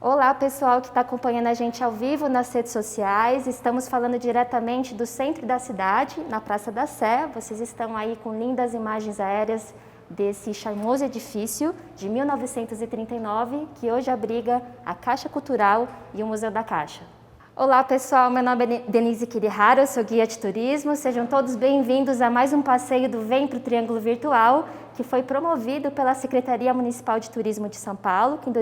Olá, pessoal que está acompanhando a gente ao vivo nas redes sociais. Estamos falando diretamente do centro da cidade, na Praça da Sé. Vocês estão aí com lindas imagens aéreas desse charmoso edifício de 1939, que hoje abriga a Caixa Cultural e o Museu da Caixa. Olá, pessoal. Meu nome é Denise Kirihara, eu sou guia de turismo. Sejam todos bem-vindos a mais um passeio do Vem pro Triângulo Virtual, que foi promovido pela Secretaria Municipal de Turismo de São Paulo, que em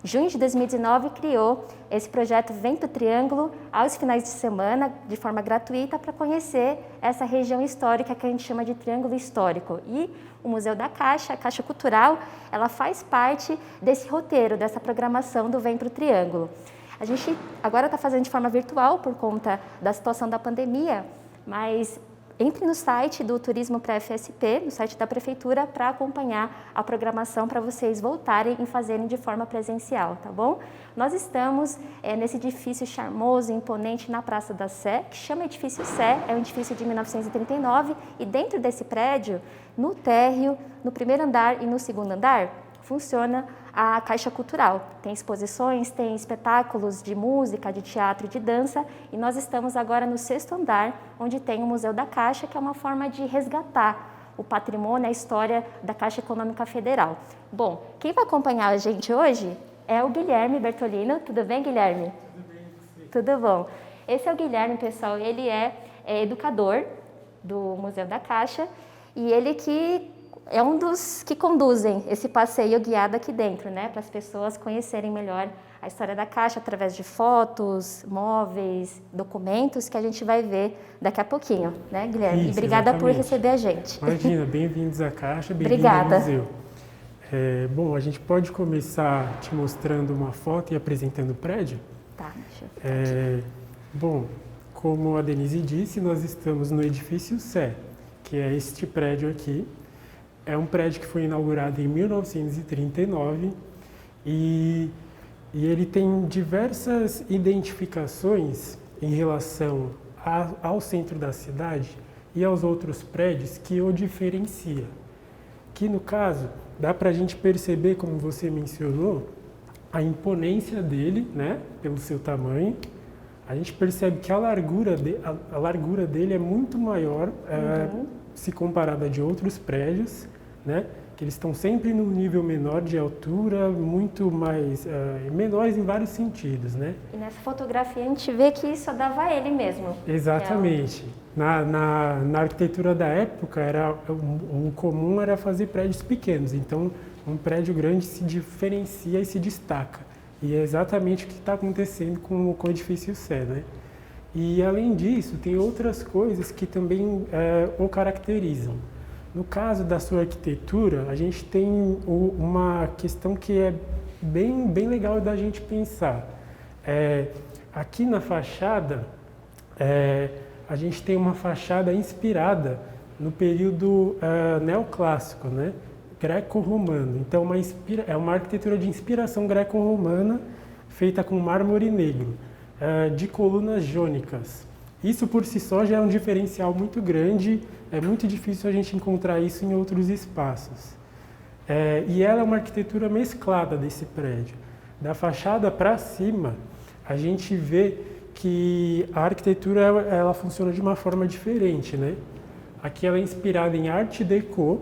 junho de 2019, criou esse projeto Vem pro Triângulo aos finais de semana, de forma gratuita, para conhecer essa região histórica que a gente chama de Triângulo Histórico. E o Museu da Caixa, a Caixa Cultural, ela faz parte desse roteiro, dessa programação do Vem pro Triângulo. A gente agora está fazendo de forma virtual por conta da situação da pandemia, mas entre no site do Turismo Pré-FSP, no site da Prefeitura, para acompanhar a programação para vocês voltarem e fazerem de forma presencial, tá bom? Nós estamos nesse edifício charmoso, imponente, na Praça da Sé, que chama Edifício Sé, é um edifício de 1939, e dentro desse prédio, no térreo, no primeiro andar e no segundo andar, funciona a Caixa Cultural. Tem exposições, tem espetáculos de música, de teatro e de dança, e nós estamos agora no sexto andar, onde tem o Museu da Caixa, que é uma forma de resgatar o patrimônio, a história da Caixa Econômica Federal. Bom, quem vai acompanhar a gente hoje é o Guilherme Bertolino. Tudo bem, Guilherme? Tudo bem, você? Tudo bom. Esse é o Guilherme, pessoal, ele é educador do Museu da Caixa, e ele que é um dos que conduzem esse passeio guiado aqui dentro, né? Para as pessoas conhecerem melhor a história da Caixa através de fotos, móveis, documentos que a gente vai ver daqui a pouquinho, né, Guilherme? Isso, e obrigada exatamente. por receber a gente. Imagina, bem-vindos à Caixa, bem-vindos ao Obrigada. museu. Bom, a gente pode começar te mostrando uma foto e apresentando o prédio? Tá, deixa eu ver. Bom, como a Denise disse, nós estamos no Edifício Sé, que é este prédio aqui. É um prédio que foi inaugurado em 1939 e ele tem diversas identificações em relação ao centro da cidade e aos outros prédios que o diferencia. Que no caso, dá para a gente perceber, como você mencionou, a imponência dele, né, pelo seu tamanho. A gente percebe que a largura dele é muito maior se comparada de outros prédios, né? Que eles estão sempre num nível menor de altura, muito mais menores em vários sentidos, né? E nessa fotografia a gente vê que só dava ele mesmo. Exatamente. Na arquitetura da época, o comum era fazer prédios pequenos, então um prédio grande se diferencia e se destaca. E é exatamente o que está acontecendo com o Edifício Sé, né? E além disso, tem outras coisas que também o caracterizam. No caso da sua arquitetura, a gente tem uma questão que é bem legal da gente pensar. Aqui na fachada, a gente tem uma fachada inspirada no período neoclássico, né? Greco-romano. Então, é uma arquitetura de inspiração greco-romana feita com mármore negro, de colunas jônicas. Isso por si só já é um diferencial muito grande, é muito difícil a gente encontrar isso em outros espaços. E ela é uma arquitetura mesclada desse prédio. Da fachada para cima, a gente vê que a arquitetura ela funciona de uma forma diferente, né? Aqui ela é inspirada em Art Deco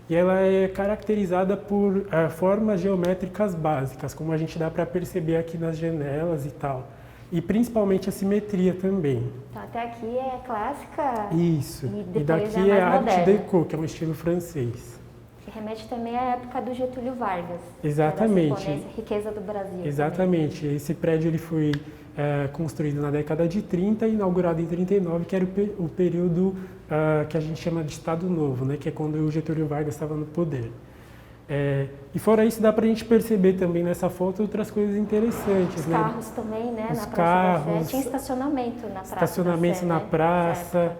e ela é caracterizada por formas geométricas básicas, como a gente dá para perceber aqui nas janelas e tal. E principalmente a simetria também. Então, até aqui é clássica. Isso. E daqui é Art Deco, que é um estilo francês. Que remete também à época do Getúlio Vargas. Exatamente. Da riqueza do Brasil. Exatamente. Também. Esse prédio ele foi construído na década de 30 e inaugurado em 39, que era o período que a gente chama de Estado Novo, né? Que é quando o Getúlio Vargas estava no poder. E fora isso, dá para a gente perceber também nessa foto outras coisas interessantes. Os né? carros também, né? Os na Praça carros, da Sé. Tinha estacionamento na Praça estacionamento da Sé, na né? praça.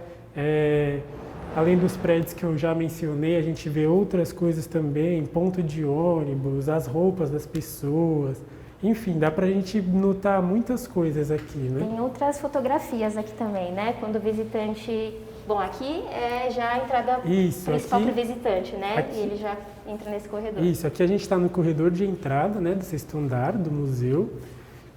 Além dos prédios que eu já mencionei, a gente vê outras coisas também, ponto de ônibus, as roupas das pessoas. Enfim, dá para a gente notar muitas coisas aqui, né? Tem outras fotografias aqui também, né? Quando o visitante Bom, aqui é já a entrada principal para o visitante, né? Aqui, e ele já entra nesse corredor. Isso, aqui a gente está no corredor de entrada, né, do 6º andar do museu.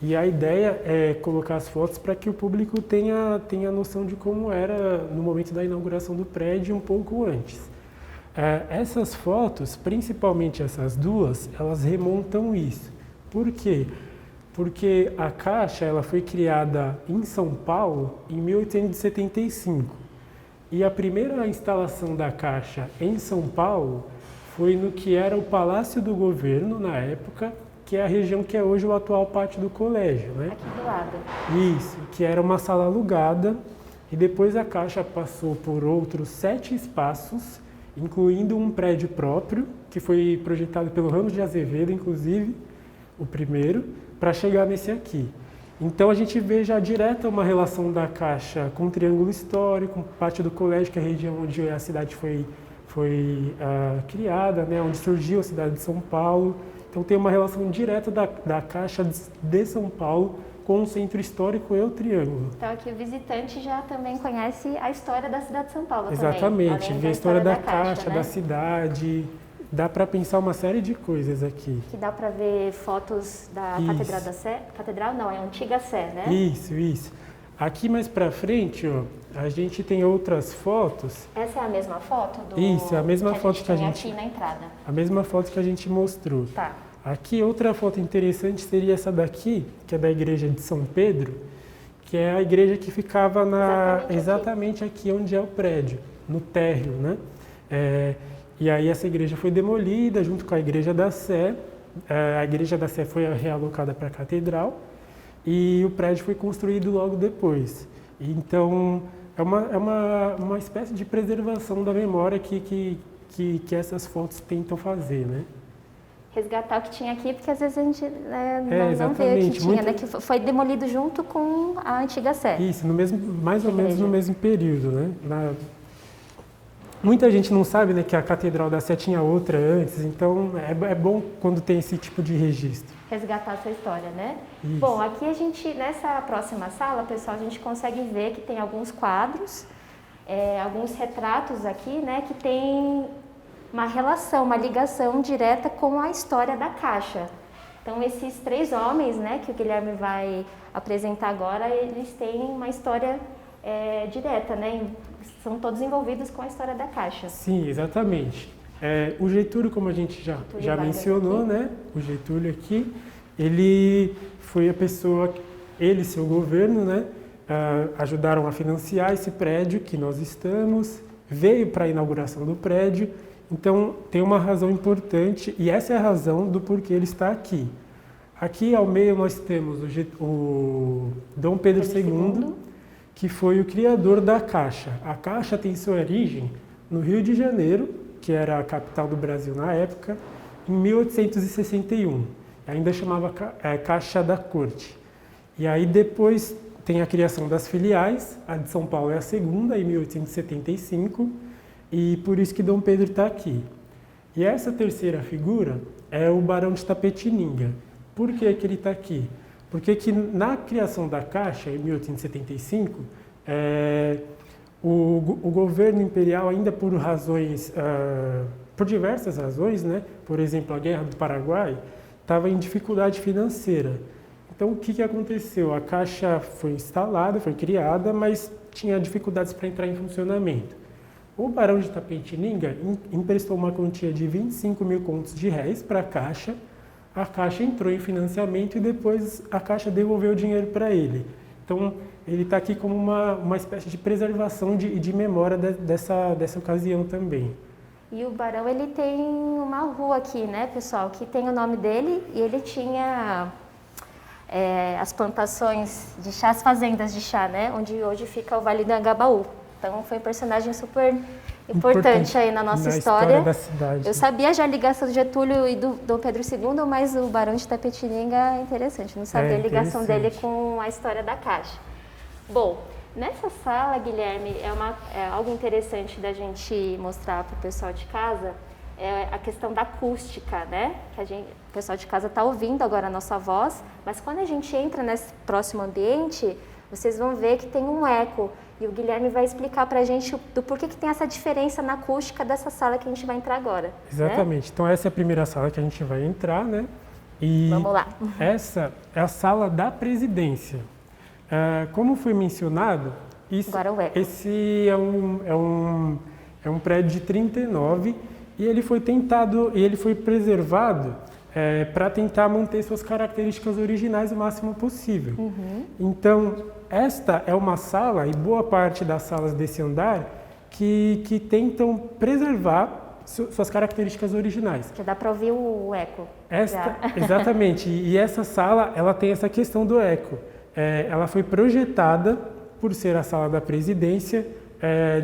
E a ideia é colocar as fotos para que o público tenha noção de como era no momento da inauguração do prédio um pouco antes. Essas fotos, principalmente essas duas, elas remontam isso. Por quê? Porque a Caixa ela foi criada em São Paulo em 1875. E a primeira instalação da Caixa em São Paulo foi no que era o Palácio do Governo, na época, que é a região que é hoje o atual pátio do colégio, né? Aqui do lado. Isso, que era uma sala alugada, e depois a Caixa passou por outros 7 espaços, incluindo um prédio próprio, que foi projetado pelo Ramos de Azevedo, inclusive, o primeiro, para chegar nesse aqui. Então a gente vê já direta uma relação da Caixa com o Triângulo Histórico, pátio do colégio, que é a região onde a cidade foi criada, né? Onde surgiu a cidade de São Paulo. Então tem uma relação direta da Caixa de São Paulo com o centro histórico e o Triângulo. Então aqui o visitante já também conhece a história da cidade de São Paulo. Exatamente, também, vê a história da Caixa, né? da cidade. Dá para pensar uma série de coisas aqui. Que dá para ver fotos da Catedral da Sé. Catedral não, é a Antiga Sé, né? Isso. Aqui mais para frente, ó, a gente tem outras fotos. Essa é a mesma foto? Isso, é a mesma foto que a gente... aqui na entrada. A mesma foto que a gente mostrou. Tá. Aqui outra foto interessante seria essa daqui, que é da igreja de São Pedro, que é a igreja que ficava exatamente aqui onde é o prédio, no térreo, né? E aí essa igreja foi demolida junto com a igreja da Sé. A igreja da Sé foi realocada para a catedral e o prédio foi construído logo depois. Então é uma espécie de preservação da memória que essas fotos tentam fazer, né? Resgatar o que tinha aqui, porque às vezes a gente não vê o que tinha, né? Que foi demolido junto com a Antiga Sé. Isso, mais ou menos no mesmo período, né? Muita gente não sabe, né, que a Catedral da Sé tinha outra antes, então é bom quando tem esse tipo de registro. Resgatar essa história, né? Isso. Bom, aqui nessa próxima sala, pessoal, a gente consegue ver que tem alguns quadros, alguns retratos aqui, né, que tem uma relação, uma ligação direta com a história da Caixa. Então, esses 3 homens, né, que o Guilherme vai apresentar agora, eles têm uma história direta, né? São todos envolvidos com a história da Caixa. Sim, exatamente. O Getúlio, como a gente já mencionou, né? O Getúlio aqui, ele foi a pessoa, ele e seu governo, né? Ajudaram a financiar esse prédio que nós estamos, veio para a inauguração do prédio. Então, tem uma razão importante, e essa é a razão do porquê ele está aqui. Aqui ao meio nós temos o Dom Pedro II, que foi o criador da Caixa. A Caixa tem sua origem no Rio de Janeiro, que era a capital do Brasil na época, em 1861. Ainda chamava Caixa da Corte. E aí depois tem a criação das filiais, a de São Paulo é a segunda, em 1875, e por isso que Dom Pedro está aqui. E essa terceira figura é o Barão de Itapetininga. Por que ele está aqui? Porque que na criação da Caixa, em 1875, o governo imperial, ainda por razões, por diversas razões, né? Por exemplo, a Guerra do Paraguai, estava em dificuldade financeira. Então, o que aconteceu? A Caixa foi instalada, foi criada, mas tinha dificuldades para entrar em funcionamento. O Barão de Itapetininga emprestou uma quantia de 25 mil contos de réis para a Caixa entrou em financiamento e depois a Caixa devolveu o dinheiro para ele. Então, ele está aqui como uma espécie de preservação de memória dessa ocasião também. E o Barão, ele tem uma rua aqui, né, pessoal, que tem o nome dele e ele tinha as plantações de chá, as fazendas de chá, né, onde hoje fica o Vale do Anhangabaú. Então, foi um personagem super importante aí na nossa história da cidade. Eu sabia já a ligação do Getúlio e do Dom Pedro II, mas o Barão de Itapetininga é interessante. Não sabia a ligação dele com a história da Caixa. Bom, nessa sala, Guilherme, algo interessante da gente mostrar para o pessoal de casa é a questão da acústica, né? Que o pessoal de casa está ouvindo agora a nossa voz, mas quando a gente entra nesse próximo ambiente, vocês vão ver que tem um eco. E o Guilherme vai explicar para a gente do porquê que tem essa diferença na acústica dessa sala que a gente vai entrar agora. Exatamente. Né? Então essa é a primeira sala que a gente vai entrar, né? E vamos lá. Essa é a sala da presidência. Como foi mencionado, esse é um prédio de 39 e ele foi preservado para tentar manter suas características originais o máximo possível. Então, esta é uma sala, e boa parte das salas desse andar, que tentam preservar suas características originais. Já dá para ouvir o eco. Exatamente. E essa sala, ela tem essa questão do eco. Ela foi projetada, por ser a sala da presidência,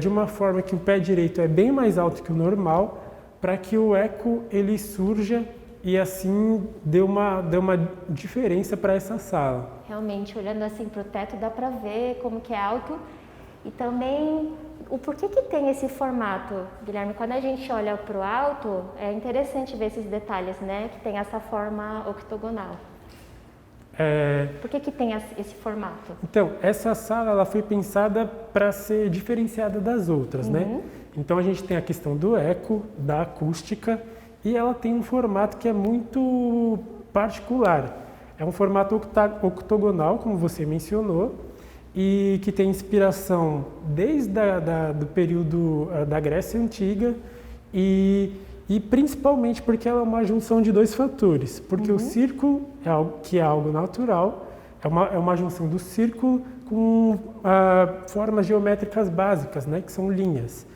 de uma forma que o pé direito é bem mais alto que o normal, para que o eco ele surja e assim deu uma diferença para essa sala. Realmente, olhando assim para o teto, dá para ver como que é alto e também o porquê que tem esse formato, Guilherme. Quando a gente olha para o alto, é interessante ver esses detalhes, né? Que tem essa forma octogonal. Por que tem esse formato? Então, essa sala ela foi pensada para ser diferenciada das outras, né? Então a gente tem a questão do eco, da acústica, e ela tem um formato que é muito particular. É um formato octogonal, como você mencionou, e que tem inspiração desde do período da Grécia Antiga e principalmente porque ela é uma junção de dois fatores. Porque o círculo, que é algo natural, é uma junção do círculo com formas geométricas básicas, né, que são linhas.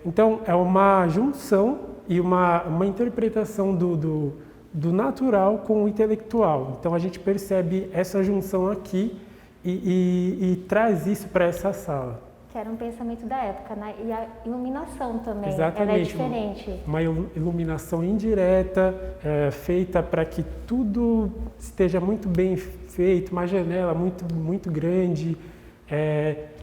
Então, é uma junção e uma interpretação do natural com o intelectual. Então, a gente percebe essa junção aqui e traz isso para essa sala. Que era um pensamento da época, né? E a iluminação também, exatamente, ela é diferente. Uma iluminação indireta, feita para que tudo esteja muito bem feito, uma janela muito grande.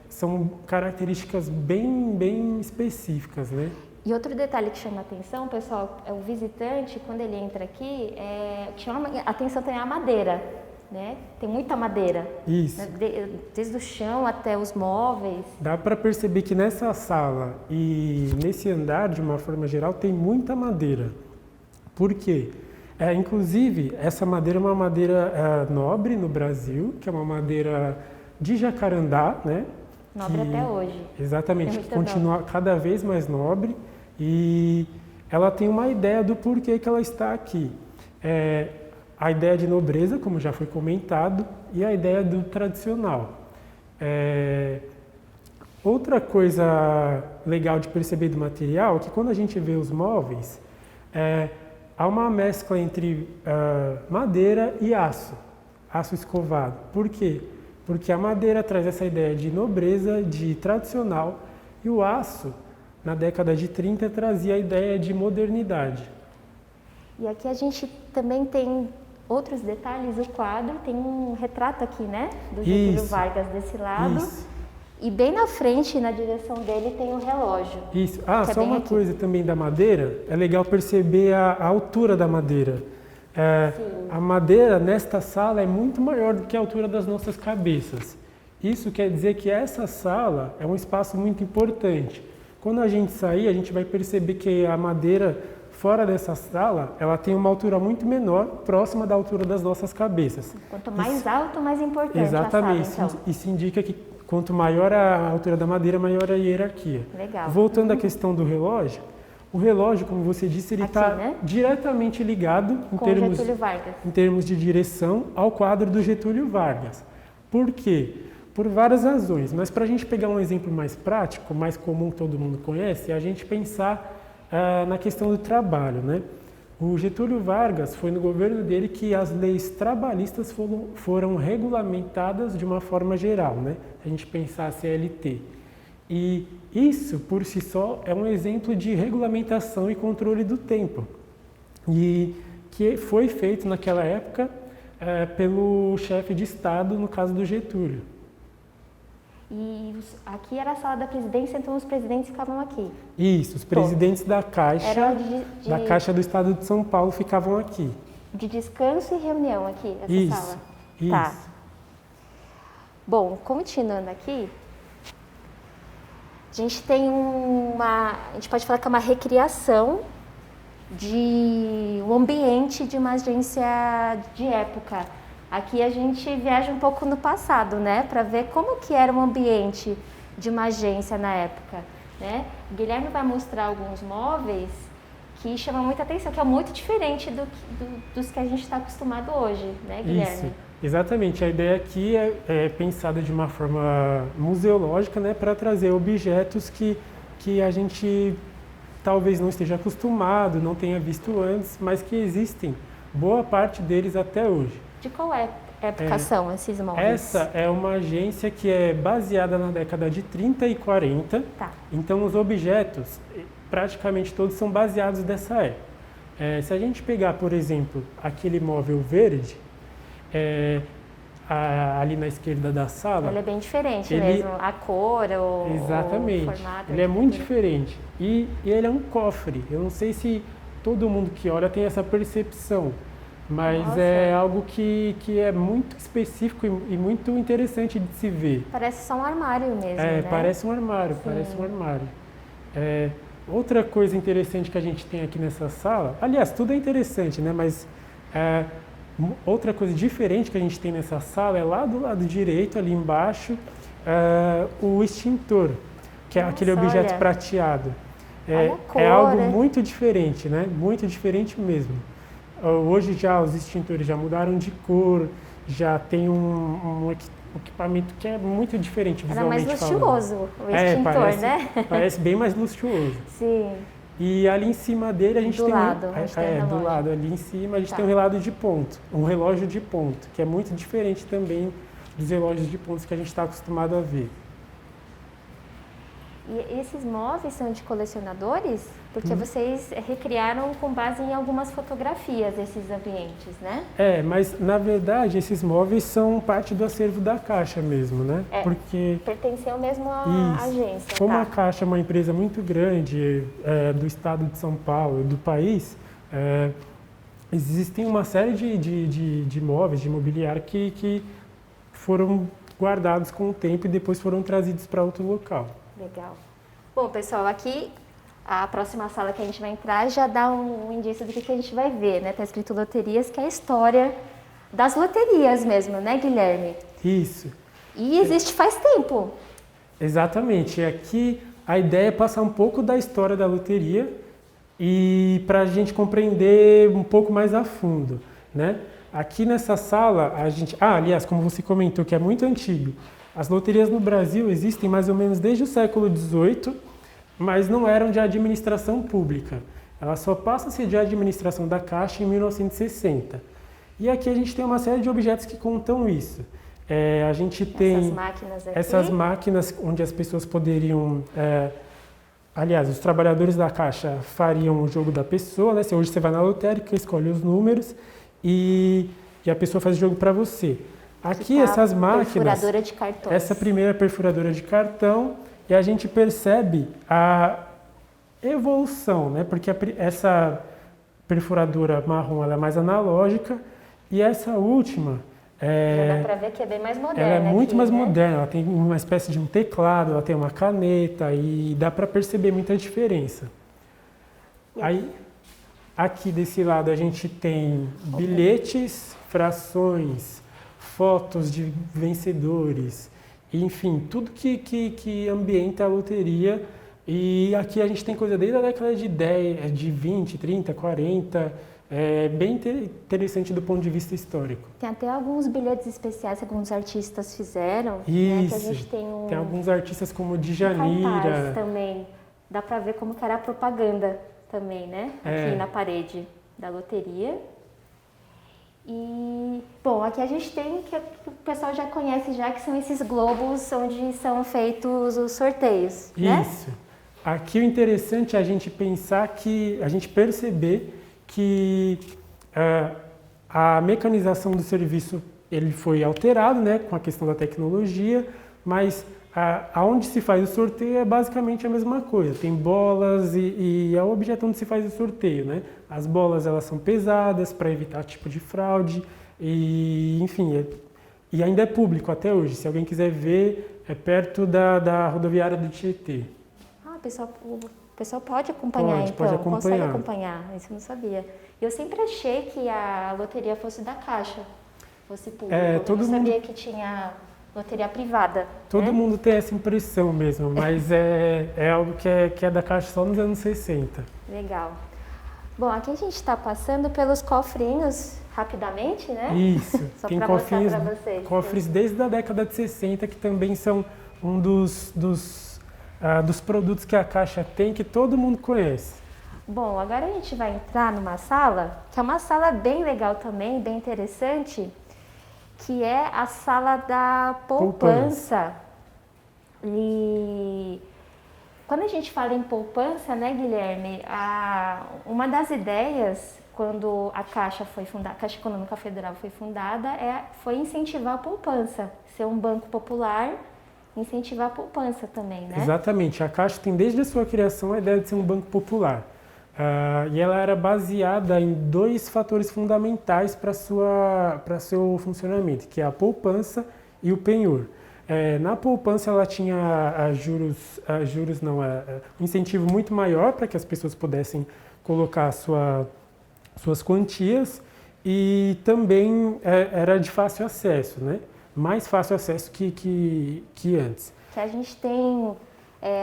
São características bem específicas, né? E outro detalhe que chama a atenção, pessoal, é o visitante, quando ele entra aqui, chama a atenção também a madeira. Né? Tem muita madeira. Isso. Desde o chão até os móveis. Dá para perceber que nessa sala e nesse andar, de uma forma geral, tem muita madeira. Por quê? Inclusive, essa madeira é uma madeira nobre no Brasil, que é uma madeira de jacarandá, né? Nobre até hoje. Exatamente, que continua cada vez mais nobre e ela tem uma ideia do porquê que ela está aqui. A ideia de nobreza, como já foi comentado, e a ideia do tradicional. Outra coisa legal de perceber do material é que quando a gente vê os móveis, há uma mescla entre madeira e aço escovado. Por quê? Porque a madeira traz essa ideia de nobreza, de tradicional, e o aço, na década de 30, trazia a ideia de modernidade. E aqui a gente também tem outros detalhes. O quadro tem um retrato aqui, né? Do Getúlio Vargas desse lado. Isso. E bem na frente, na direção dele, tem o relógio. Isso. Só uma coisa também da madeira. É legal perceber a altura da madeira. A madeira nesta sala é muito maior do que a altura das nossas cabeças. Isso quer dizer que essa sala é um espaço muito importante. Quando a gente sair, a gente vai perceber que a madeira fora dessa sala, ela tem uma altura muito menor, próxima da altura das nossas cabeças. Quanto mais alto, mais importante. Exatamente. A sala, então. Isso indica que quanto maior a altura da madeira, maior a hierarquia. Legal. Voltando à questão do relógio, o relógio, como você disse, ele está diretamente ligado em termos de direção ao quadro do Getúlio Vargas. Por quê? Por várias razões, mas para a gente pegar um exemplo mais prático, mais comum que todo mundo conhece, é a gente pensar na questão do trabalho, né? O Getúlio Vargas foi no governo dele que as leis trabalhistas foram regulamentadas de uma forma geral, né? A gente pensar a CLT. E isso, por si só, é um exemplo de regulamentação e controle do tempo. E que foi feito naquela época pelo chefe de Estado, no caso do Getúlio. E aqui era a sala da presidência, então os presidentes ficavam aqui? Isso, os presidentes da Caixa, da Caixa do Estado de São Paulo ficavam aqui. De descanso e reunião aqui, essa sala? Isso. Tá. Bom, continuando aqui, A gente tem a gente pode falar que é uma recriação de um ambiente de uma agência de época. Aqui a gente viaja um pouco no passado, né, para ver como que era o ambiente de uma agência na época, né? O Guilherme vai mostrar alguns móveis que chamam muita atenção, que é muito diferente dos que a gente está acostumado hoje, né, Guilherme? Isso, exatamente. A ideia aqui é pensada de uma forma museológica, né, para trazer objetos que a gente talvez não esteja acostumado, não tenha visto antes, mas que existem, boa parte deles até hoje. De qual época são esses móveis? Essa é uma agência que é baseada na década de 30 e 40, Tá. Então os objetos, praticamente todos são baseados nessa época. Se a gente pegar, por exemplo, aquele móvel verde, ali na esquerda da sala... Ele é bem diferente mesmo, a cor, exatamente, o formato. Ele é muito diferente. E ele é um cofre. Eu não sei se todo mundo que olha tem essa percepção, mas Nossa. é algo que é muito específico e muito interessante de se ver. Parece só um armário mesmo, né? Parece um armário, Sim. parece um armário. Outra coisa interessante que a gente tem aqui nessa sala, aliás, tudo é interessante, né? Mas outra coisa diferente que a gente tem nessa sala é lá do lado direito, ali embaixo, o extintor, que é aquele objeto olha. prateado. Olha a cor, é algo muito diferente, né? Muito diferente mesmo. Hoje já os extintores já mudaram de cor, já tem um equipamento que é muito diferente visualmente. Era mais falando. luxuoso o extintor, né? Parece bem mais luxuoso. Sim. E ali em cima dele a gente Do tem lado, onde tem o do relógio. lado ali em cima a gente Tá. tem um relógio de ponto, um relógio de ponto, que é muito diferente também dos relógios de pontos que a gente está acostumado a ver. E esses móveis são de colecionadores? Porque vocês recriaram com base em algumas fotografias esses ambientes, né? Mas na verdade esses móveis são parte do acervo da Caixa mesmo, né? Porque pertenceu mesmo à agência. como tá. a Caixa é uma empresa muito grande do estado de São Paulo e do país, existem uma série de móveis, de imobiliário que foram guardados com o tempo e depois foram trazidos para outro local. Legal. Bom, pessoal, aqui a próxima sala que a gente vai entrar já dá um indício do que a gente vai ver, né? Tá escrito loterias, que é a história das loterias mesmo, né, Guilherme? Isso. E existe faz tempo. Exatamente. Aqui a ideia é passar um pouco da história da loteria e para a gente compreender um pouco mais a fundo, né? Aqui nessa sala, a gente... aliás, como você comentou, que é muito antigo, as loterias no Brasil existem mais ou menos desde o século XVIII, mas não eram de administração pública. Elas só passam a ser de administração da Caixa em 1960. E aqui a gente tem uma série de objetos que contam isso. A gente tem Essas máquinas aqui. essas máquinas onde as pessoas poderiam... aliás, os trabalhadores da Caixa fariam o jogo da pessoa, né? Hoje você vai na lotérica, escolhe os números e a pessoa faz o jogo para você. Aqui tá essas a máquinas, perfuradora de cartões. essa primeira perfuradora de cartão, e a gente percebe a evolução, né? Porque essa perfuradora marrom ela é mais analógica e essa última Já dá para ver que é bem mais moderna. ela é muito aqui, mais né? moderna, ela tem uma espécie de um teclado, ela tem uma caneta e dá para perceber muita diferença. Aí, aqui desse lado a gente tem bilhetes, frações, fotos de vencedores, enfim, tudo que ambienta a loteria. E aqui a gente tem coisa desde a década de 10, de 20, 30, 40, bem interessante do ponto de vista histórico. Tem até alguns bilhetes especiais que alguns artistas fizeram. Isso, né, que a gente tem tem alguns artistas como cartaz Djanira. também. Dá para ver como que era a propaganda também, né? Aqui na parede da loteria. E, bom, aqui a gente tem que o pessoal já conhece já, que são esses globos onde são feitos os sorteios, né? Isso. Aqui o interessante é a gente pensar que, a gente perceber que a mecanização do serviço ele foi alterado, né, com a questão da tecnologia, mas aonde se faz o sorteio é basicamente a mesma coisa. Tem bolas e é o objeto onde se faz o sorteio, né? As bolas elas são pesadas para evitar tipo de fraude e, enfim, e ainda é público até hoje. Se alguém quiser ver, é perto da rodoviária do Tietê. o pessoal pode acompanhar, Pode, então, pode acompanhar. consegue acompanhar, isso eu não sabia. Eu sempre achei que a loteria fosse da Caixa, fosse pública, eu não sabia que tinha loteria privada. Todo né? mundo tem essa impressão mesmo, mas é algo que é da Caixa só nos anos 60. Legal. Bom, aqui a gente está passando pelos cofrinhos rapidamente, né? Isso, Só tem para mostrar para vocês. cofres desde a década de 60, que também são um dos produtos que a Caixa tem, que todo mundo conhece. Bom, agora a gente vai entrar numa sala, que é uma sala bem legal também, bem interessante, que é a sala da poupança. E quando a gente fala em poupança, né, Guilherme, uma das ideias quando a Caixa foi fundada, a Caixa Econômica Federal foi fundada, foi incentivar a poupança, ser um banco popular, incentivar a poupança também, né? Exatamente, a Caixa tem desde a sua criação a ideia de ser um banco popular. E ela era baseada em dois fatores fundamentais para seu funcionamento, que é a poupança e o penhor. Na poupança ela tinha um incentivo muito maior para que as pessoas pudessem colocar suas quantias, e também era de fácil acesso, né? Mais fácil acesso que antes. Que a gente tem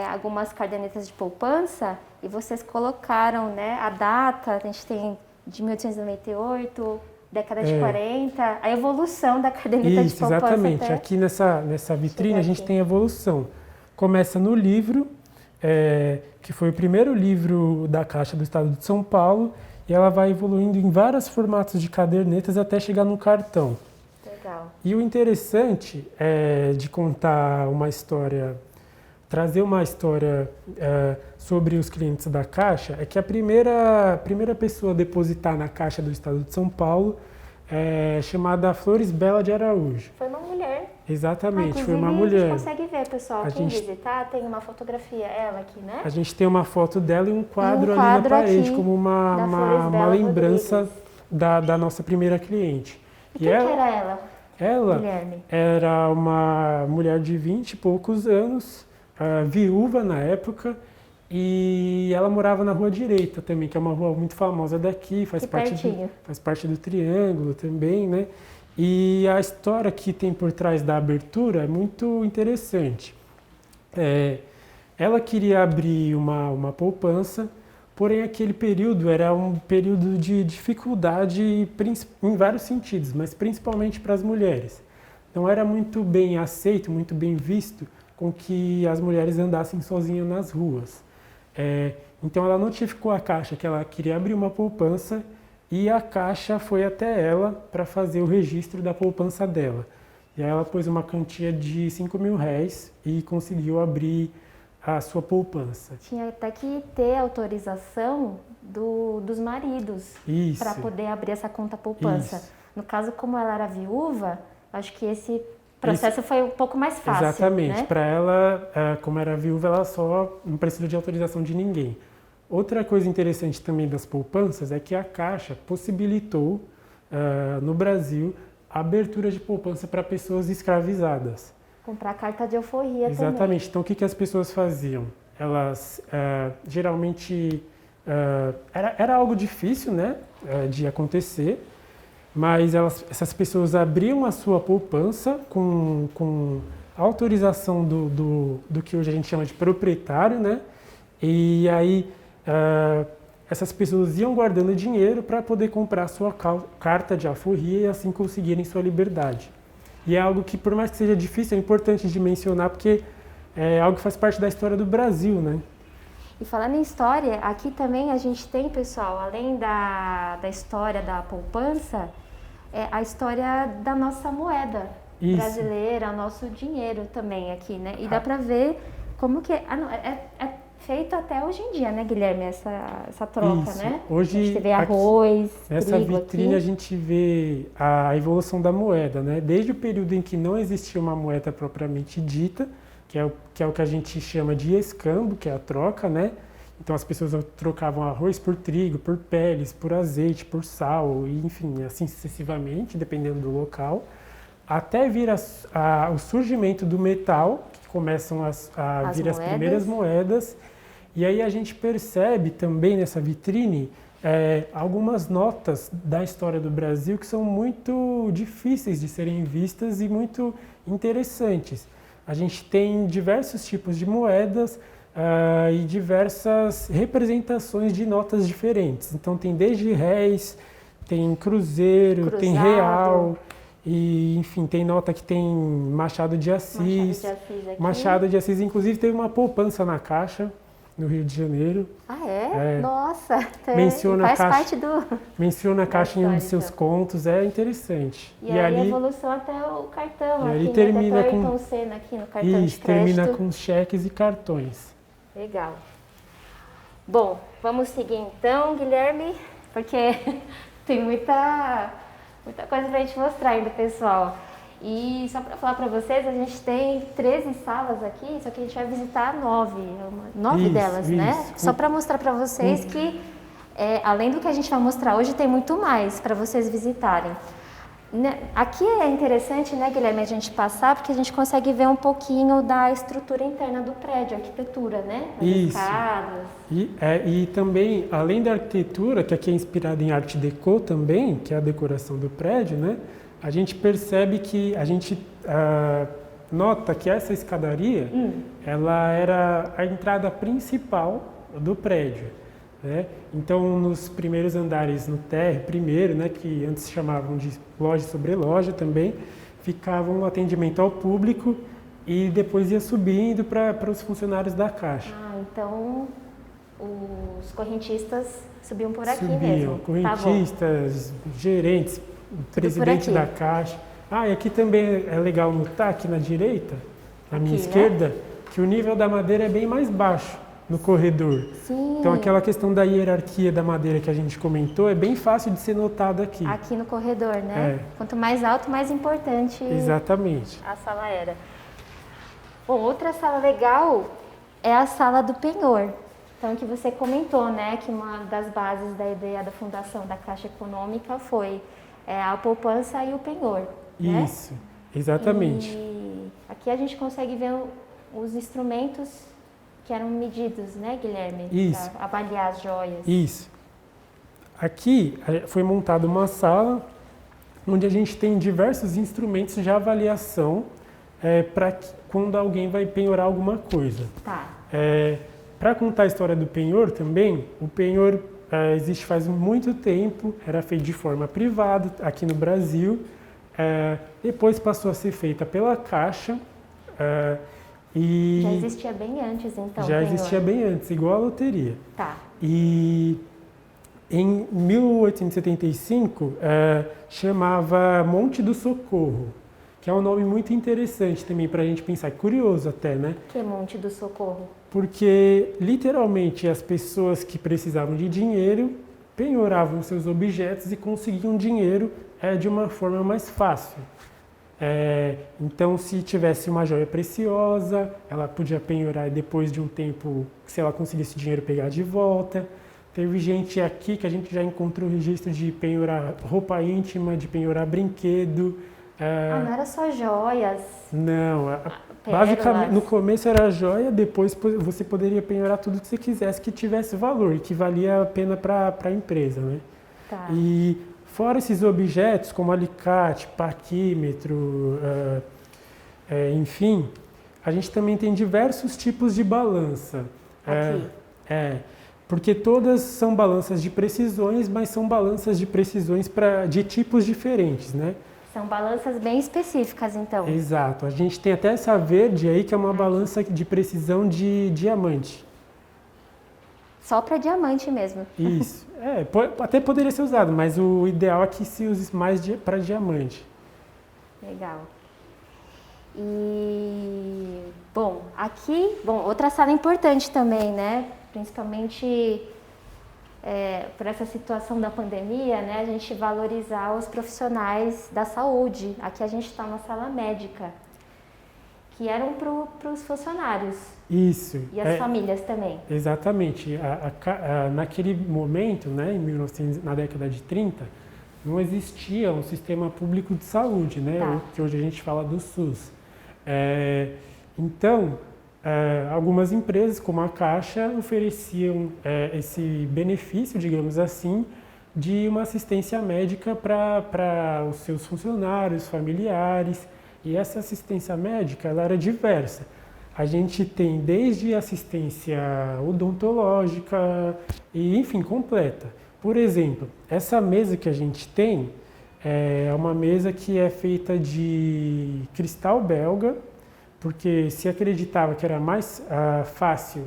algumas cadernetas de poupança e vocês colocaram, né, a data, a gente tem de 1898, década de 40, a evolução da caderneta de poupança. Exatamente. Aqui nessa vitrine a gente tem a evolução. Começa no livro, que foi o primeiro livro da Caixa do Estado de São Paulo, e ela vai evoluindo em vários formatos de cadernetas até chegar no cartão. Legal. E o interessante de contar uma história, trazer uma história sobre os clientes da Caixa, é que a primeira pessoa a depositar na Caixa do Estado de São Paulo é chamada Flores Bela de Araújo. Foi uma mulher. Exatamente, foi uma mulher. A gente consegue ver, pessoal, quem visitar tem uma fotografia, ela aqui, né? A gente tem uma foto dela e um quadro ali na parede, como uma lembrança da nossa primeira cliente. E quem que era ela? Ela Guilherme? era uma mulher de 20 e poucos anos, viúva na época, e ela morava na Rua Direita também, que é uma rua muito famosa daqui, faz parte do Triângulo também, né? E a história que tem por trás da abertura é muito interessante. Ela queria abrir uma poupança, porém aquele período era um período de dificuldade em vários sentidos, mas principalmente para as mulheres. Não era muito bem aceito, muito bem visto com que as mulheres andassem sozinhas nas ruas. Então ela notificou a Caixa que ela queria abrir uma poupança, e a Caixa foi até ela para fazer o registro da poupança dela. E aí ela pôs uma quantia de R$5.000 e conseguiu abrir a sua poupança. Tinha até que ter autorização dos maridos para poder abrir essa conta poupança. Isso. No caso, como ela era viúva, acho que esse processo foi um pouco mais fácil. Exatamente. Né? Para ela, como era viúva, ela só não precisou de autorização de ninguém. Outra coisa interessante também das poupanças é que a Caixa possibilitou, no Brasil, a abertura de poupança para pessoas escravizadas. Comprar carta de alforria também. Exatamente. Então, o que as pessoas faziam? Elas, geralmente, era algo difícil, né, de acontecer, mas essas pessoas abriam a sua poupança com autorização do que hoje a gente chama de proprietário, né, e aí essas pessoas iam guardando dinheiro para poder comprar sua carta de alforria e assim conseguirem sua liberdade. E é algo que, por mais que seja difícil, é importante de mencionar, porque é algo que faz parte da história do Brasil, né? E falando em história, aqui também a gente tem, pessoal, além da história da poupança, a história da nossa moeda brasileira, o nosso dinheiro também aqui, né? E dá para ver como que é feito até hoje em dia, né, Guilherme, essa troca, Isso. né? Hoje, a gente vê arroz, nessa vitrine aqui. A gente vê a evolução da moeda, né? Desde o período em que não existia uma moeda propriamente dita, que é o que a gente chama de escambo, que é a troca, né? Então as pessoas trocavam arroz por trigo, por peles, por azeite, por sal, e, enfim, assim sucessivamente, dependendo do local, até vir o surgimento do metal, que começam a vir as primeiras moedas. E aí a gente percebe também nessa vitrine algumas notas da história do Brasil que são muito difíceis de serem vistas e muito interessantes. A gente tem diversos tipos de moedas e diversas representações de notas diferentes. Então tem desde réis, tem cruzeiro, Cruzado. tem real, e enfim, tem nota que tem Machado de Assis. Machado de Assis, inclusive, teve uma poupança na Caixa, no Rio de Janeiro. Ah, é? Nossa, menciona faz a Caixa, parte do... Menciona a Caixa em um de seus contos, é interessante. E aí ali, a evolução até o cartão, e aqui, ali termina Dr. com Ayrton Senna aqui no cartão de crédito. Termina com cheques e cartões. Legal. Bom, vamos seguir então, Guilherme, porque tem muita coisa para a gente mostrar ainda, pessoal. E só para falar para vocês, a gente tem 13 salas aqui, só que a gente vai visitar 9 delas, né? Só para mostrar para vocês que, além do que a gente vai mostrar hoje, tem muito mais para vocês visitarem. Aqui é interessante, né, Guilherme, a gente passar, porque a gente consegue ver um pouquinho da estrutura interna do prédio, a arquitetura, né? As escadas. E também, além da arquitetura, que aqui é inspirada em Art Deco também, que é a decoração do prédio, né? A gente percebe que a gente nota que essa escadaria, ela era a entrada principal do prédio, né? Então, nos primeiros andares no térreo, primeiro, né, que antes chamavam de loja sobre loja também, ficava um atendimento ao público e depois ia subindo para os funcionários da Caixa. Ah, então os correntistas subiam por aqui mesmo. Correntistas, gerentes, o presidente da Caixa. E aqui também é legal notar, aqui na direita, na minha esquerda, né, que o nível da madeira é bem mais baixo no corredor. Sim. Então aquela questão da hierarquia da madeira que a gente comentou é bem fácil de ser notado aqui. Aqui no corredor, né? Quanto mais alto, mais importante. Exatamente. A sala era. Bom, outra sala legal é a sala do penhor. Então, que você comentou, né, que uma das bases da ideia da fundação da Caixa Econômica foi a poupança e o penhor. Isso, né? Exatamente. E aqui a gente consegue ver os instrumentos que eram medidos, né, Guilherme? Isso. Para avaliar as joias. Isso. Aqui foi montada uma sala onde a gente tem diversos instrumentos de avaliação para quando alguém vai penhorar alguma coisa. Tá. Para contar a história do penhor também, o penhor existe faz muito tempo, era feito de forma privada aqui no Brasil, depois passou a ser feita pela Caixa. Já existia bem antes, então? Já existia bem antes, igual a loteria. Tá. E em 1875 chamava Monte do Socorro, que é um nome muito interessante também para a gente pensar, curioso até, né? Que é Monte do Socorro? Porque literalmente as pessoas que precisavam de dinheiro penhoravam seus objetos e conseguiam dinheiro de uma forma mais fácil. Então, se tivesse uma joia preciosa, ela podia penhorar e depois de um tempo, se ela conseguisse dinheiro, pegar de volta. Teve gente aqui que a gente já encontrou registro de penhorar roupa íntima, de penhorar brinquedo. Não era só joias? Não, basicamente no começo era joia, depois você poderia penhorar tudo que você quisesse que tivesse valor, que valia a pena para a empresa, né? Tá. E fora esses objetos, como alicate, parquímetro, enfim, a gente também tem diversos tipos de balança. Aqui? Porque todas são balanças de precisões, mas são balanças de precisões de tipos diferentes, né? São balanças bem específicas, então. Exato. A gente tem até essa verde aí, que é uma balança de precisão de diamante. Só para diamante mesmo. Isso. Até poderia ser usado, mas o ideal é que se use mais para diamante. Legal. E, aqui, outra sala importante também, né? Principalmente por essa situação da pandemia, né? A gente valorizar os profissionais da saúde. Aqui a gente está na sala médica, que eram para os funcionários. Isso. E as famílias também. Exatamente. Naquele momento, né, na década de 30, não existia um sistema público de saúde, né? Tá. Que hoje a gente fala do SUS. Então, algumas empresas, como a Caixa, ofereciam esse benefício, digamos assim, de uma assistência médica para os seus funcionários, familiares. E essa assistência médica, ela era diversa. A gente tem desde assistência odontológica e, enfim, completa. Por exemplo, essa mesa que a gente tem é uma mesa que é feita de cristal belga, porque se acreditava que era mais fácil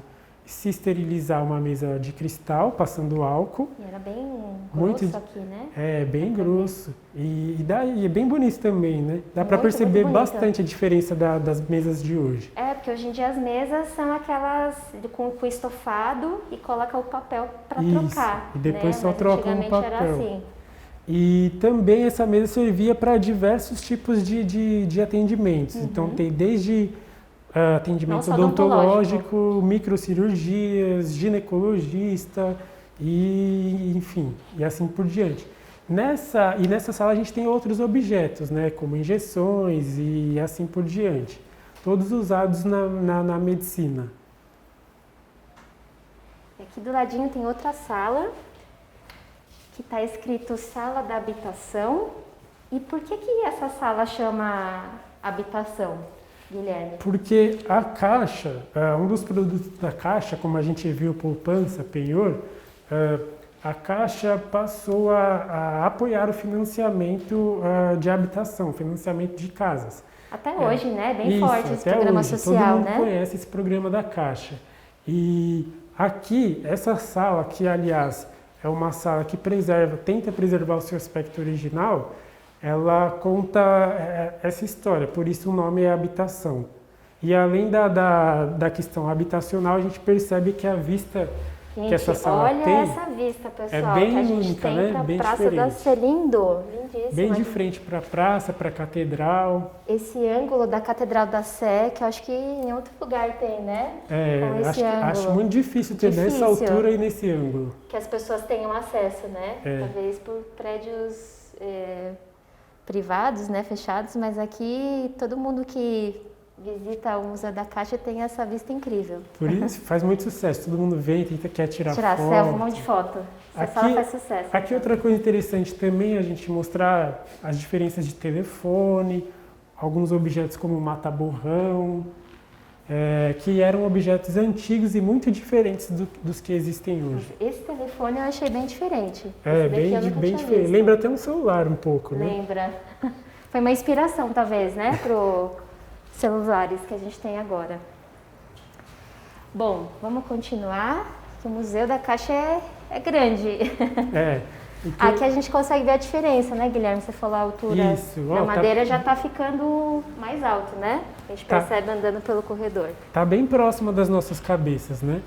se esterilizar uma mesa de cristal, passando álcool. E era bem grosso aqui, né? É, bem grosso. E é bem bonito também, né? Dá para Muito, perceber muito bastante a diferença das mesas de hoje. Porque hoje em dia as mesas são aquelas com estofado e coloca o papel para trocar. E depois né? só Mas troca o papel. Era assim. E também essa mesa servia para diversos tipos de atendimentos. Então tem desde atendimento odontológico, microcirurgias, ginecologista e enfim, e assim por diante. Nessa sala a gente tem outros objetos, né, como injeções e assim por diante, todos usados na medicina. Aqui do ladinho tem outra sala, que está escrito Sala da Habitação. E por que essa sala chama habitação, Guilherme? Porque a Caixa, um dos produtos da Caixa, como a gente viu, poupança, penhor, a Caixa passou a apoiar o financiamento de habitação, financiamento de casas. Até hoje, né? Bem Isso, forte esse programa hoje. social, Todo mundo né? conhece esse programa da Caixa. E aqui, essa sala, que aliás é uma sala que tenta preservar o seu aspecto original, ela conta essa história, por isso o nome é habitação. E além da questão habitacional, a gente percebe que a vista Gente, que essa sala olha tem essa vista, pessoal, é bem que a gente única, tem né? pra Bem Praça da diferente. Sé, lindo, lindíssimo. Bem de frente para a praça, para a catedral. Esse ângulo da Catedral da Sé, que eu acho que em outro lugar tem, né? Com esse Acho ângulo. muito difícil ter nessa altura e nesse ângulo. Que as pessoas tenham acesso, né? É. Talvez por prédios privados, né? Fechados, mas aqui todo mundo que visita o Museu da Caixa tem essa vista incrível. Por isso faz muito sucesso. Todo mundo vem, quer tirar foto. Selfie, um monte de foto. Essa sala faz sucesso. Aqui outra coisa interessante também é a gente mostrar as diferenças de telefone, alguns objetos como mata-borrão, que eram objetos antigos e muito diferentes dos que existem hoje. Esse telefone eu achei bem diferente. Bem diferente. Lembra até um celular um pouco, né? Lembra. Foi uma inspiração, talvez, né? Para os celulares que a gente tem agora. Bom, vamos continuar. O Museu da Caixa é grande. Aqui a gente consegue ver a diferença, né, Guilherme? Você falou a altura. Isso. A madeira já está ficando mais alto, né? A gente percebe andando pelo corredor. Está bem próxima das nossas cabeças, né?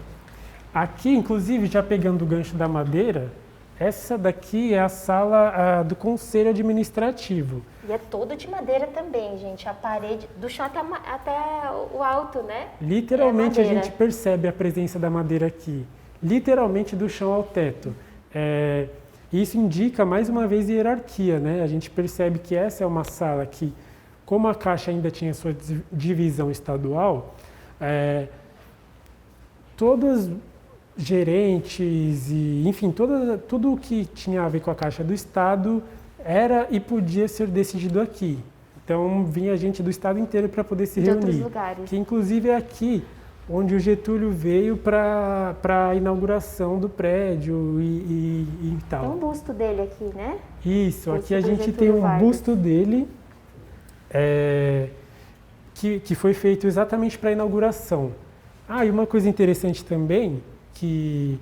Aqui, inclusive, já pegando o gancho da madeira, essa daqui é a sala do Conselho Administrativo. E é toda de madeira também, gente. A parede, do chão até o alto, né? Literalmente a gente percebe a presença da madeira aqui. Literalmente do chão ao teto. Isso indica, mais uma vez, hierarquia, né? A gente percebe que essa é uma sala que, como a Caixa ainda tinha sua divisão estadual, todos gerentes e, enfim, tudo o que tinha a ver com a Caixa do Estado era e podia ser decidido aqui. Então, vinha gente do Estado inteiro para poder se reunir. De outros lugares. Que, inclusive, é aqui onde o Getúlio veio para a inauguração do prédio e tal. Tem um busto dele aqui, né? Isso, aqui a gente tem um busto dele que foi feito exatamente para a inauguração. E uma coisa interessante também, que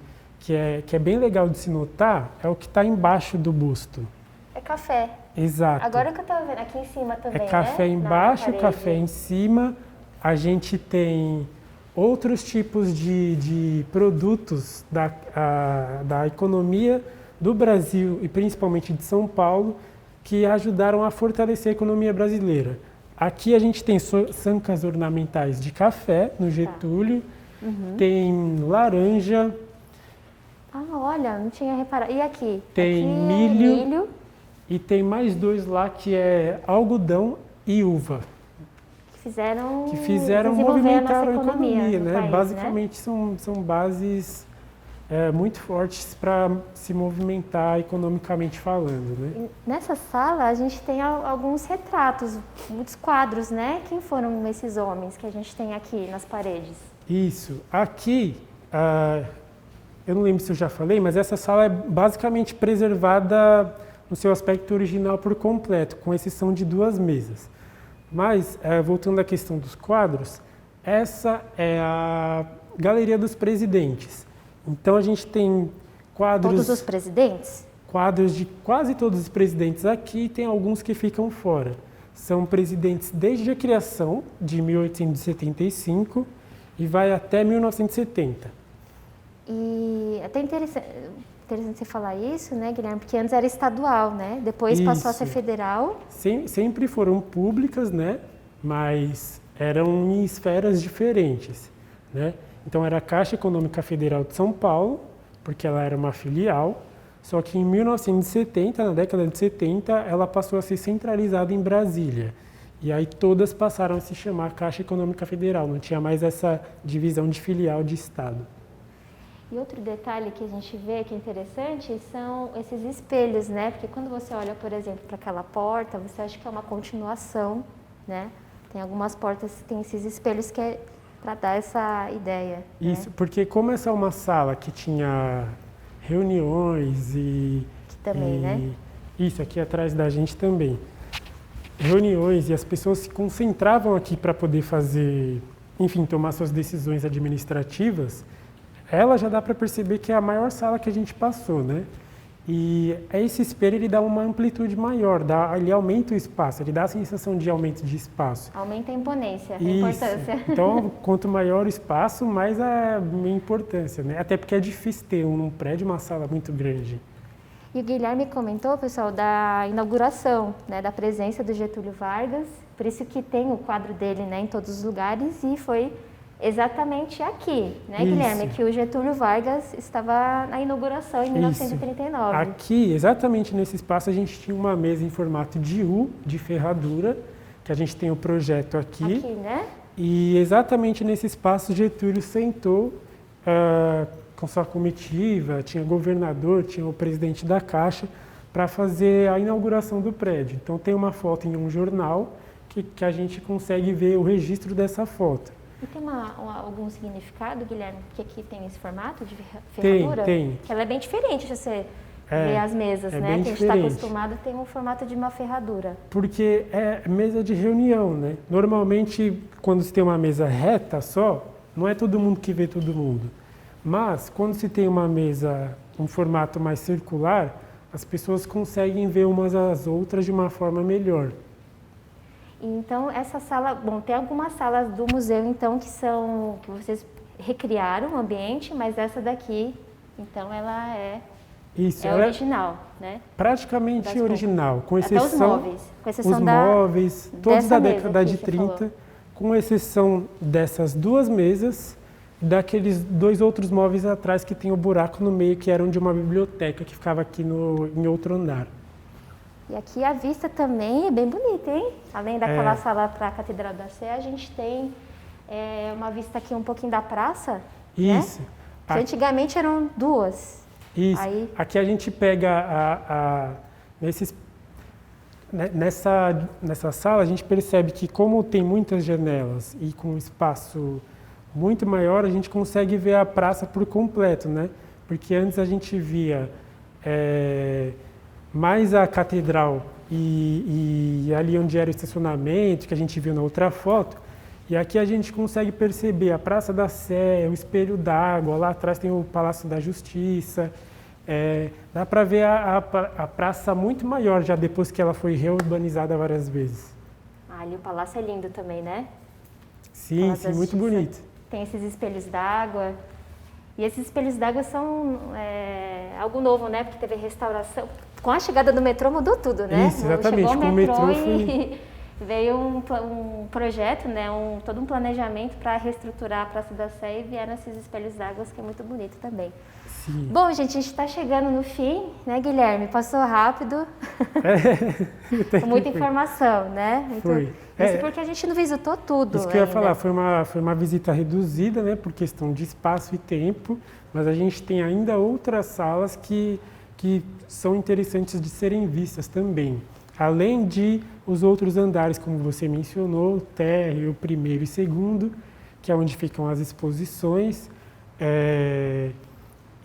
é bem legal de se notar, é o que está embaixo do busto. É café. Exato. Agora que eu estava vendo, aqui em cima também, é café embaixo, café em cima. A gente tem outros tipos de produtos da economia do Brasil e principalmente de São Paulo que ajudaram a fortalecer a economia brasileira. Aqui a gente tem sancas ornamentais de café no Getúlio, tem laranja. Olha, não tinha reparado. E aqui? Tem aqui milho e tem mais dois lá que é algodão e uva. fizeram desenvolver movimentar a nossa a economia, no né? país, Basicamente são bases muito fortes para se movimentar economicamente falando, né? E nessa sala a gente tem alguns retratos, muitos quadros, né? Quem foram esses homens que a gente tem aqui nas paredes? Isso. Aqui, eu não lembro se eu já falei, mas essa sala é basicamente preservada no seu aspecto original por completo, com exceção de 2 mesas. Mas, voltando à questão dos quadros, essa é a Galeria dos Presidentes. Então, a gente tem quadros... Todos os presidentes? Quadros de quase todos os presidentes aqui, tem alguns que ficam fora. São presidentes desde a criação, de 1875, e vai até 1970. E até interessante você falar isso, né, Guilherme? Porque antes era estadual, né? Depois passou a ser federal. Sempre foram públicas, né? Mas eram em esferas diferentes, né? Então era a Caixa Econômica Federal de São Paulo, porque ela era uma filial, só que em 1970, na década de 70, ela passou a ser centralizada em Brasília. E aí todas passaram a se chamar Caixa Econômica Federal, não tinha mais essa divisão de filial de Estado. E outro detalhe que a gente vê que é interessante são esses espelhos, né? Porque quando você olha, por exemplo, para aquela porta, você acha que é uma continuação, né? Tem algumas portas que tem esses espelhos que é para dar essa ideia. Isso, né? porque como essa é uma sala que tinha reuniões e... Que também, né? Isso, aqui atrás da gente também. Reuniões e as pessoas se concentravam aqui para poder fazer, enfim, tomar suas decisões administrativas. Ela já dá para perceber que é a maior sala que a gente passou, né? E esse espelho ele dá uma amplitude maior, ele aumenta o espaço, ele dá a sensação de aumento de espaço. Aumenta a imponência, a Isso. importância. Então, quanto maior o espaço, mais a importância, né? Até porque é difícil ter num prédio uma sala muito grande. E o Guilherme comentou, pessoal, da inauguração, né, da presença do Getúlio Vargas, por isso que tem o quadro dele, né, em todos os lugares, e foi exatamente aqui, né, Guilherme, que o Getúlio Vargas estava na inauguração em 1939. Aqui, exatamente nesse espaço, a gente tinha uma mesa em formato de U, de ferradura, que a gente tem o projeto aqui. Aqui, né? E exatamente nesse espaço, Getúlio sentou com sua comitiva, tinha governador, tinha o presidente da Caixa, para fazer a inauguração do prédio. Então tem uma foto em um jornal que a gente consegue ver o registro dessa foto. E tem algum significado, Guilherme, que aqui tem esse formato de ferradura? Tem. Que ela é bem diferente de você ver as mesas, né? Que a gente está acostumado, tem um formato de uma ferradura. Porque é mesa de reunião, né? Normalmente, quando se tem uma mesa reta só, não é todo mundo que vê todo mundo. Mas, quando se tem uma mesa, um formato mais circular, as pessoas conseguem ver umas às outras de uma forma melhor. Então, essa sala, bom, tem algumas salas do museu, então, que vocês recriaram o ambiente, mas essa daqui, então, ela é original, né? Praticamente original, com exceção... Até os móveis. Com exceção os móveis, todos da década de 30, com exceção dessas 2 mesas, daqueles 2 outros móveis atrás que tem o buraco no meio, que eram de uma biblioteca que ficava aqui em outro andar. E aqui a vista também é bem bonita, hein? Além daquela sala para a Catedral da Sé, a gente tem uma vista aqui um pouquinho da praça. Isso. Né? Que antigamente eram 2. Isso. Aqui a gente pega nessa sala, a gente percebe que como tem muitas janelas e com um espaço muito maior, a gente consegue ver a praça por completo, né? Porque antes a gente via mais a catedral e ali onde era o estacionamento, que a gente viu na outra foto, e aqui a gente consegue perceber a Praça da Sé, o Espelho d'Água, lá atrás tem o Palácio da Justiça, dá para ver a praça muito maior já depois que ela foi reurbanizada várias vezes. Ali o palácio é lindo também, né? Sim, muito bonito. Tem esses espelhos d'água. E esses espelhos d'água são algo novo, né? Porque teve restauração. Com a chegada do metrô mudou tudo, né? Isso, exatamente. Chegou o metrô e veio um projeto, né? Todo um planejamento para reestruturar a Praça da Sé e vieram esses espelhos d'água, que é muito bonito também. Sim. Bom, gente, a gente está chegando no fim, né, Guilherme? Passou rápido. Com muita informação, né? Foi. Isso porque a gente não visitou tudo. Isso que eu ia falar, foi uma visita reduzida, né, por questão de espaço e tempo, mas a gente tem ainda outras salas que são interessantes de serem vistas também. Além de os outros andares, como você mencionou, o térreo, o primeiro e segundo, que é onde ficam as exposições.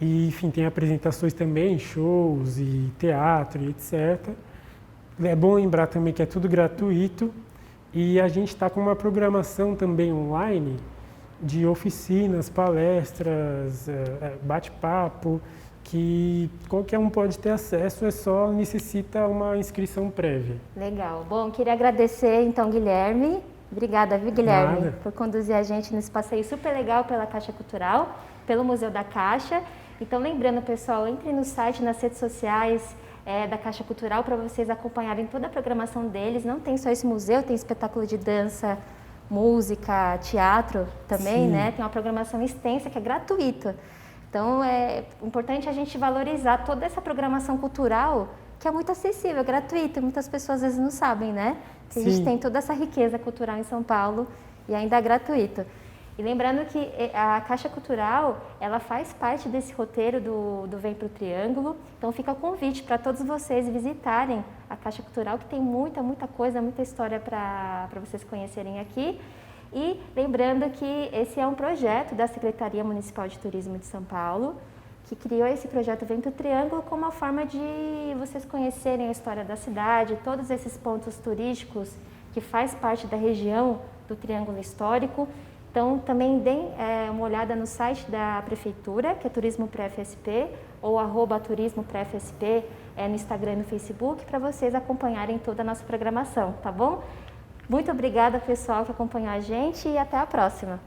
E, enfim, tem apresentações também, shows e teatro e etc. É bom lembrar também que é tudo gratuito e a gente está com uma programação também online de oficinas, palestras, bate-papo, que qualquer um pode ter acesso, só necessita uma inscrição prévia. Legal. Bom, queria agradecer então, Guilherme. Obrigada, viu, Guilherme, Nada. por conduzir a gente nesse passeio super legal pela Caixa Cultural, pelo Museu da Caixa. Então, lembrando, pessoal, entre no site, nas redes sociais da Caixa Cultural para vocês acompanharem toda a programação deles. Não tem só esse museu, tem espetáculo de dança, música, teatro também, Sim. né? Tem uma programação extensa que é gratuita. Então, é importante a gente valorizar toda essa programação cultural que é muito acessível, gratuita. Muitas pessoas às vezes não sabem, né? Que a gente Sim. tem toda essa riqueza cultural em São Paulo e ainda é gratuito. E lembrando que a Caixa Cultural, ela faz parte desse roteiro do Vem Pro Triângulo, então fica o convite para todos vocês visitarem a Caixa Cultural, que tem muita coisa, muita história para vocês conhecerem aqui. E lembrando que esse é um projeto da Secretaria Municipal de Turismo de São Paulo, que criou esse projeto Vem Pro Triângulo como uma forma de vocês conhecerem a história da cidade, todos esses pontos turísticos que faz parte da região do Triângulo Histórico. Então, também deem uma olhada no site da Prefeitura, que é Turismo Pré-FSP, ou @Turismo Pré-FSP no Instagram e no Facebook, para vocês acompanharem toda a nossa programação, tá bom? Muito obrigada, pessoal, que acompanhou a gente e até a próxima.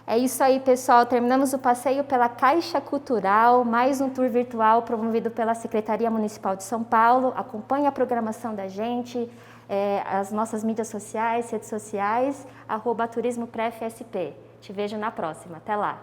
É isso aí, pessoal. Terminamos o passeio pela Caixa Cultural, mais um tour virtual promovido pela Secretaria Municipal de São Paulo. Acompanhe a programação da gente, as nossas mídias sociais, redes sociais, @Turismo Pré-FSP. Te vejo na próxima. Até lá!